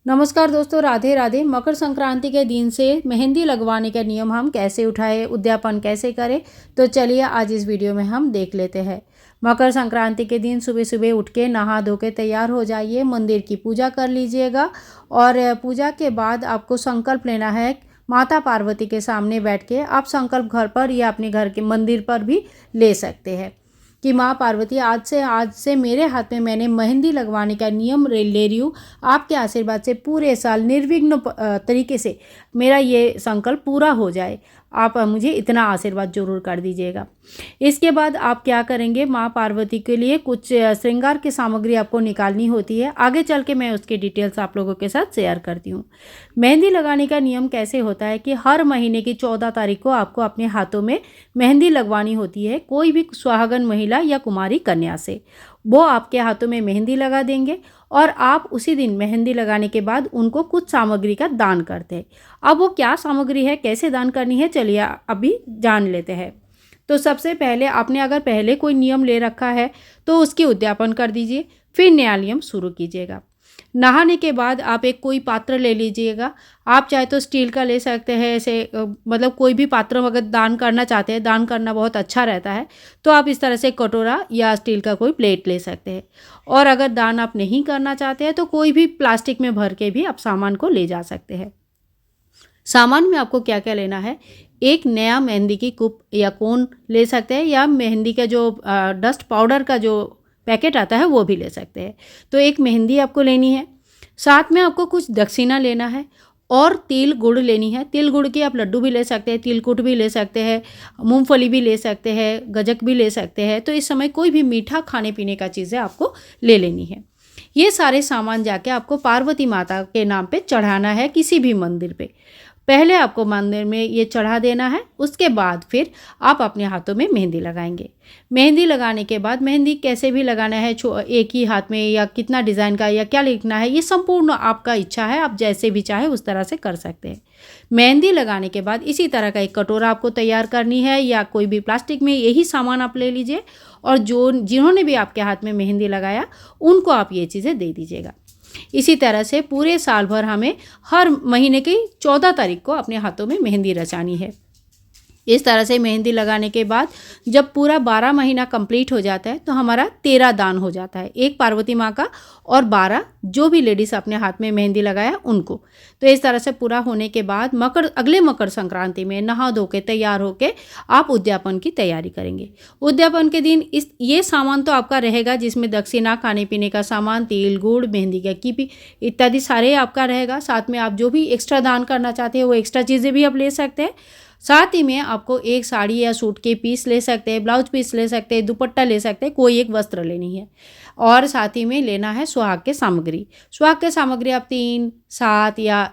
नमस्कार दोस्तों, राधे राधे। मकर संक्रांति के दिन से मेहंदी लगवाने का नियम हम कैसे उठाएं, उद्यापन कैसे करें, तो चलिए आज इस वीडियो में हम देख लेते हैं। मकर संक्रांति के दिन सुबह सुबह उठ के नहा धो के तैयार हो जाइए, मंदिर की पूजा कर लीजिएगा। और पूजा के बाद आपको संकल्प लेना है। माता पार्वती के सामने बैठ के आप संकल्प घर पर या अपने घर के मंदिर पर भी ले सकते हैं कि माँ पार्वती, आज से मेरे हाथ में मैंने मेहंदी लगवाने का नियम ले रही हूँ। आपके आशीर्वाद से पूरे साल निर्विघ्न तरीके से मेरा ये संकल्प पूरा हो जाए। आप मुझे इतना आशीर्वाद जरूर कर दीजिएगा। इसके बाद आप क्या करेंगे, माँ पार्वती के लिए कुछ श्रृंगार की सामग्री आपको निकालनी होती है। आगे चल के मैं उसकी डिटेल्स आप लोगों के साथ शेयर करती हूँ। मेहंदी लगाने का नियम कैसे होता है कि हर महीने की 14 तारीख को आपको अपने हाथों में मेहंदी लगवानी होती है। कोई भी सुहागन महिला या कुमारी कन्या से वो आपके हाथों में मेहंदी लगा देंगे और आप उसी दिन मेहंदी लगाने के बाद उनको कुछ सामग्री का दान करते हैं। अब वो क्या सामग्री है, कैसे दान करनी है, चलिए अभी जान लेते हैं। तो सबसे पहले आपने अगर पहले कोई नियम ले रखा है तो उसकी उद्यापन कर दीजिए, फिर नया नियम शुरू कीजिएगा। नहाने के बाद आप एक कोई पात्र ले लीजिएगा। आप चाहे तो स्टील का ले सकते हैं, ऐसे मतलब कोई भी पात्र अगर दान करना चाहते हैं, दान करना बहुत अच्छा रहता है, तो आप इस तरह से कटोरा या स्टील का कोई प्लेट ले सकते हैं। और अगर दान आप नहीं करना चाहते हैं तो कोई भी प्लास्टिक में भर के भी आप सामान को ले जा सकते हैं। सामान में आपको क्या क्या लेना है, एक नया मेहंदी की कुप या कोन ले सकते हैं, या मेहंदी का जो डस्ट पाउडर का जो पैकेट आता है वो भी ले सकते हैं। तो एक मेहंदी आपको लेनी है, साथ में आपको कुछ दक्षिणा लेना है और तिल गुड़ लेनी है। तिल गुड़ के आप लड्डू भी ले सकते हैं, तिलकुट भी ले सकते हैं, मूंगफली भी ले सकते हैं, गजक भी ले सकते हैं। तो इस समय कोई भी मीठा खाने पीने का चीज़ें आपको ले लेनी है। ये सारे सामान जाके आपको पार्वती माता के नाम पे चढ़ाना है किसी भी मंदिर पे। पहले आपको मंदिर में ये चढ़ा देना है, उसके बाद फिर आप अपने हाथों में मेहंदी लगाएंगे। मेहंदी लगाने के बाद मेहंदी कैसे भी लगाना है, एक ही हाथ में या कितना डिज़ाइन का या क्या लिखना है, ये संपूर्ण आपका इच्छा है, आप जैसे भी चाहे उस तरह से कर सकते हैं। मेहंदी लगाने के बाद इसी तरह का एक कटोरा आपको तैयार करनी है, या कोई भी प्लास्टिक में यही सामान आप ले लीजिए और जिन्होंने भी आपके हाथ में मेहंदी लगाया उनको आप ये चीज़ें दे दीजिएगा। इसी तरह से पूरे साल भर हमें हर महीने की 14 तारीख को अपने हाथों में मेहंदी रचानी है। इस तरह से मेहंदी लगाने के बाद जब पूरा 12 महीना कंप्लीट हो जाता है तो हमारा 13 दान हो जाता है, एक पार्वती माँ का और 12 जो भी लेडीज़ अपने हाथ में मेहंदी लगाया उनको। तो इस तरह से पूरा होने के बाद अगले मकर संक्रांति में नहा धो के तैयार होके आप उद्यापन की तैयारी करेंगे। उद्यापन के दिन ये सामान तो आपका रहेगा, जिसमें दक्षिणा, खाने पीने का सामान, तिल गुड़, मेहंदी का कीपी इत्यादि सारे आपका रहेगा। साथ में आप जो भी एक्स्ट्रा दान करना चाहते हैं वो एक्स्ट्रा चीज़ें भी आप ले सकते हैं। साथ ही में आपको एक साड़ी या सूट के पीस ले सकते हैं, ब्लाउज पीस ले सकते हैं, दुपट्टा ले सकते हैं, कोई एक वस्त्र लेनी है। और साथ ही में लेना है सुहाग के सामग्री। सुहाग के सामग्री आप 3, 7 या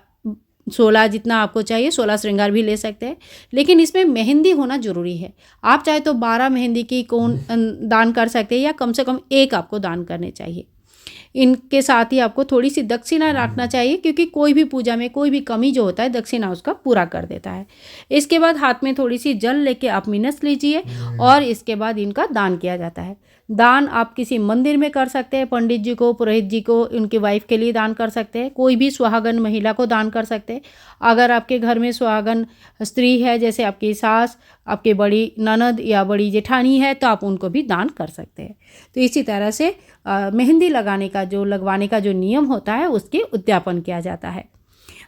16 जितना आपको चाहिए, 16 श्रृंगार भी ले सकते हैं, लेकिन इसमें मेहंदी होना जरूरी है। आप चाहे तो 12 मेहंदी की कोन दान कर सकते हैं, या कम से कम एक आपको दान करने चाहिए। इनके साथ ही आपको थोड़ी सी दक्षिणा रखना चाहिए, क्योंकि कोई भी पूजा में कोई भी कमी जो होता है दक्षिणा उसका पूरा कर देता है। इसके बाद हाथ में थोड़ी सी जल लेके आप मिनस लीजिए और इसके बाद इनका दान किया जाता है। दान आप किसी मंदिर में कर सकते हैं, पंडित जी को, पुरोहित जी को, उनकी वाइफ के लिए दान कर सकते हैं, कोई भी सुहागन महिला को दान कर सकते हैं। अगर आपके घर में सुहागन स्त्री है, जैसे आपकी सास, आपकी बड़ी ननद या बड़ी जेठानी है, तो आप उनको भी दान कर सकते हैं। तो इसी तरह से मेहंदी लगवाने का जो नियम होता है उसके उद्यापन किया जाता है।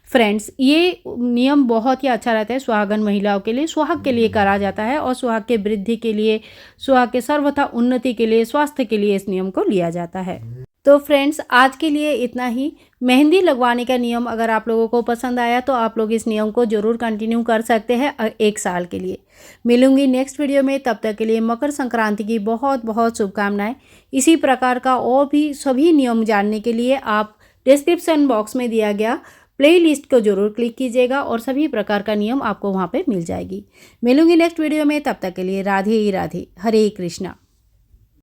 फ्रेंड्स, ये नियम बहुत ही अच्छा रहता है सुहागन महिलाओं के लिए, सुहाग के लिए करा जाता है और सुहाग के वृद्धि के लिए, सुहाग के सर्वथा उन्नति के लिए, स्वास्थ्य के लिए इस नियम को लिया जाता है। तो फ्रेंड्स, आज के लिए इतना ही। मेहंदी लगवाने का नियम अगर आप लोगों को पसंद आया तो आप लोग इस नियम को जरूर कंटिन्यू कर सकते हैं 1 साल के लिए। मिलूंगी नेक्स्ट वीडियो में, तब तक के लिए मकर संक्रांति की बहुत बहुत शुभकामनाएं। इसी प्रकार का और भी सभी नियम जानने के लिए आप डिस्क्रिप्शन बॉक्स में दिया गया प्लेलिस्ट को जरूर क्लिक कीजिएगा और सभी प्रकार का नियम आपको वहाँ पे मिल जाएगी। मिलूंगी नेक्स्ट वीडियो में, तब तक के लिए राधे राधे, हरे कृष्णा।